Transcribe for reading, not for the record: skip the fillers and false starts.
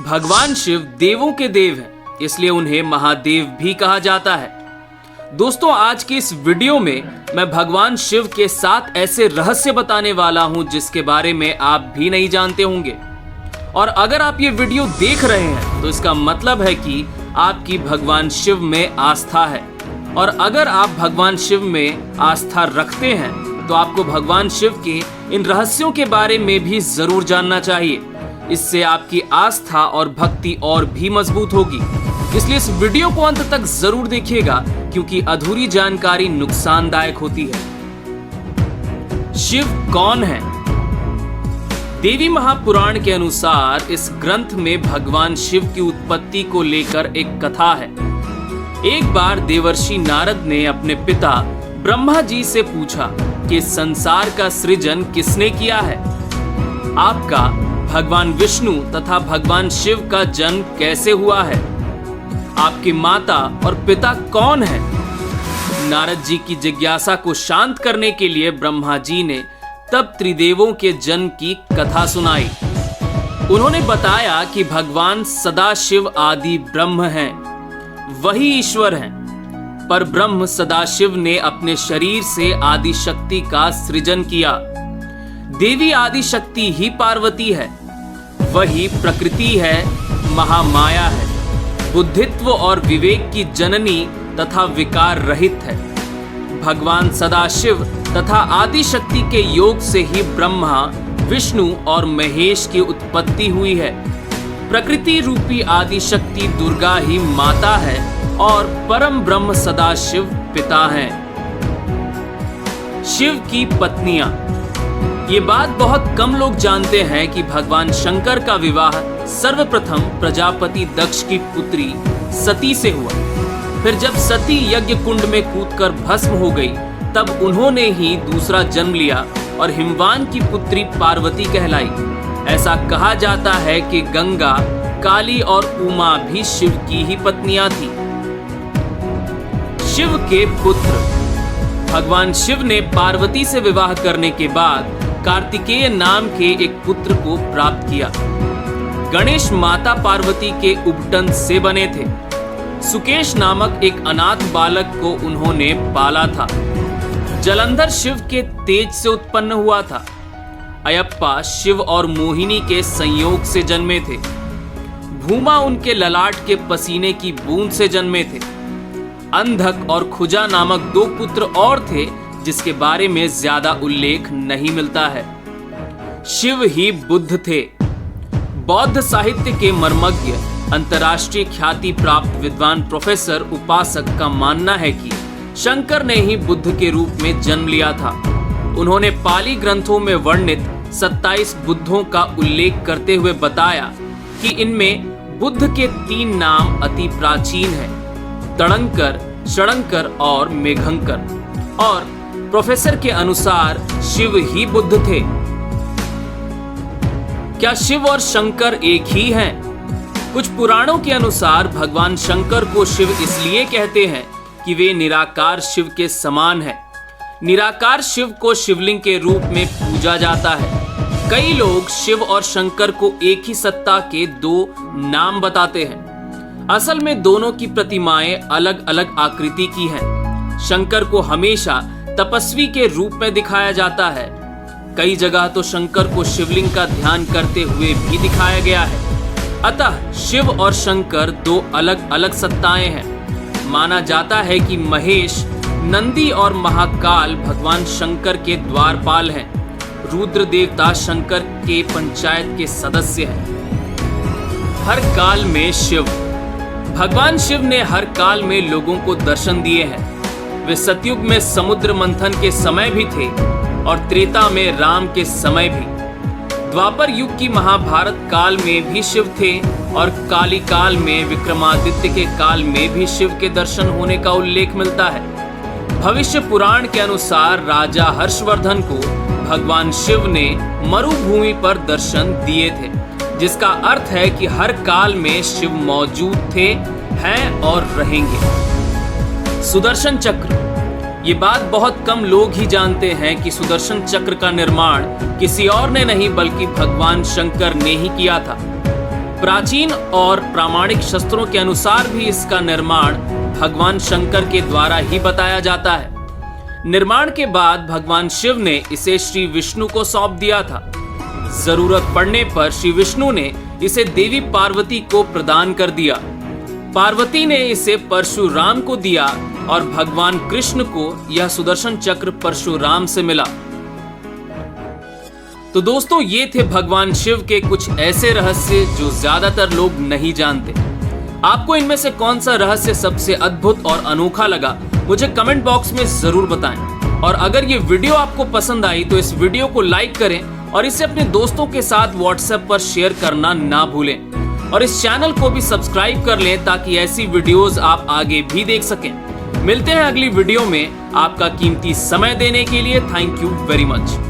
भगवान शिव देवों के देव हैं, इसलिए उन्हें महादेव भी कहा जाता है। दोस्तों, आज की इस वीडियो में मैं भगवान शिव के 7 ऐसे रहस्य बताने वाला हूं जिसके बारे में आप भी नहीं जानते होंगे। और अगर आप ये वीडियो देख रहे हैं तो इसका मतलब है कि आपकी भगवान शिव में आस्था है। और अगर आप भगवान शिव में आस्था रखते हैं तो आपको भगवान शिव के इन रहस्यों के बारे में भी जरूर जानना चाहिए। इससे आपकी आस्था और भक्ति और भी मजबूत होगी। इसलिए इस वीडियो को अंत तक जरूर देखिएगा, क्योंकि अधूरी जानकारी नुकसानदायक होती है। शिव कौन है? देवी महापुराण के अनुसार इस ग्रंथ में भगवान शिव की उत्पत्ति को लेकर एक कथा है। एक बार देवर्षि नारद ने अपने पिता ब्रह्मा जी से पूछा कि संसार का सृजन किसने किया है? आपका भगवान विष्णु तथा भगवान शिव का जन्म कैसे हुआ है? आपकी माता और पिता कौन है? नारद जी की जिज्ञासा को शांत करने के लिए ब्रह्मा जी ने तब त्रिदेवों के जन्म की कथा सुनाई। उन्होंने बताया कि भगवान सदाशिव आदि ब्रह्म हैं, वही ईश्वर हैं। पर ब्रह्म सदाशिव ने अपने शरीर से आदि शक्ति का सृजन किया। देवी आदि शक्ति ही पार्वती है, वही प्रकृति है, महामाया है, बुद्धित्व और विवेक की जननी तथा विकार रहित है। भगवान सदाशिव तथा आदि शक्ति के योग से ही ब्रह्मा, विष्णु और महेश की उत्पत्ति हुई है। प्रकृति रूपी आदि शक्ति दुर्गा ही माता है और परम ब्रह्म सदाशिव पिता हैं। शिव की पत्नियां। ये बात बहुत कम लोग जानते हैं कि भगवान शंकर का विवाह सर्वप्रथम प्रजापति दक्ष की पुत्री सती से हुआ। फिर जब सती यज्ञ कुंड में कूदकर भस्म हो गई, तब उन्होंने ही दूसरा जन्म लिया और हिमवान की पुत्री पार्वती कहलाई। ऐसा कहा जाता है कि गंगा, काली और उमा भी शिव की ही पत्नियां थी। शिव के पुत्र। भगवान शिव ने पार्वती से विवाह करने के बाद कार्तिकेय नाम के एक पुत्र को प्राप्त किया। गणेश माता पार्वती के उबटन से बने थे। सुकेश नामक एक अनाथ बालक को उन्होंने पाला था। जलंधर शिव के तेज से उत्पन्न हुआ था। अयप्पा शिव और मोहिनी के संयोग से जन्मे थे। भूमा उनके ललाट के पसीने की बूंद से जन्मे थे। अंधक और खुजा नामक 2 पुत्र और थे, जिसके बारे में ज्यादा उल्लेख नहीं मिलता है। शिव ही बुद्ध थे। बौद्ध साहित्य के मर्मज्ञ, अंतर्राष्ट्रीय ख्याति प्राप्त विद्वान प्रोफेसर उपासक का मानना है कि शंकर ने ही बुद्ध के रूप में जन्म लिया था। उन्होंने पाली ग्रंथों में वर्णित 27 बुद्धों का उल्लेख करते हुए बताया कि इनमें बुद्ध के 3 नाम अति प्राचीन हैं: तड़ंकर, षडंकर और मेघंकर। और प्रोफेसर के अनुसार शिव ही बुद्ध थे। क्या शिव और शंकर एक ही हैं? कुछ पुराणों के अनुसार भगवान शंकर को शिव इसलिए कहते हैं कि वे निराकार शिव के समान हैं। निराकार शिव को शिवलिंग के रूप में पूजा जाता है। कई लोग शिव और शंकर को एक ही सत्ता के 2 नाम बताते हैं। असल में दोनों की प्रतिमाएं अलग अलग आकृति की हैं। शंकर को हमेशा तपस्वी के रूप में दिखाया जाता है। कई जगह तो शंकर को शिवलिंग का ध्यान करते हुए भी दिखाया गया है। अतः शिव और शंकर 2 अलग अलग सत्ताएं हैं। माना जाता है कि महेश, नंदी और महाकाल भगवान शंकर के द्वारपाल हैं। रुद्र देवता शंकर के पंचायत के सदस्य हैं। हर काल में शिव। भगवान शिव ने हर काल में लोगों को दर्शन दिए हैं। वे सतयुग में समुद्र मंथन के समय भी थे और त्रेता में राम के समय भी। द्वापर युग की महाभारत काल में भी शिव थे और काली काल में विक्रमादित्य के काल में भी शिव के दर्शन होने का उल्लेख मिलता है। भविष्य पुराण के अनुसार राजा हर्षवर्धन को भगवान शिव ने मरुभूमि पर दर्शन दिए थे, जिसका अर्थ है कि हर काल में शिव मौजूद थे, हैं और रहेंगे। सुदर्शन चक्र। ये बात बहुत कम लोग ही जानते हैं कि सुदर्शन चक्र का निर्माण किसी और ने नहीं बल्कि भगवान शंकर ने ही किया था। प्राचीन और प्रामाणिक शास्त्रों के अनुसार भी इसका निर्माण भगवान शंकर के द्वारा ही बताया जाता है। निर्माण के बाद भगवान शिव ने इसे श्री विष्णु को सौंप दिया था। जरूरत पड़ने पर श्री विष्णु ने इसे देवी पार्वती को प्रदान कर दिया। पार्वती ने इसे परशुराम को दिया और भगवान कृष्ण को यह सुदर्शन चक्र परशुराम से मिला। तो दोस्तों, ये थे भगवान शिव के कुछ ऐसे रहस्य जो ज्यादातर लोग नहीं जानते। आपको इनमें से कौन सा रहस्य सबसे अद्भुत और अनोखा लगा, मुझे कमेंट बॉक्स में जरूर बताएं। और अगर ये वीडियो आपको पसंद आई तो इस वीडियो को लाइक करें और इसे अपने दोस्तों के साथ व्हाट्सएप पर शेयर करना ना भूलें। और इस चैनल को भी सब्सक्राइब कर लें ताकि ऐसी वीडियोस आप आगे भी देख सकें। मिलते हैं अगली वीडियो में। आपका कीमती समय देने के लिए थैंक यू वेरी मच।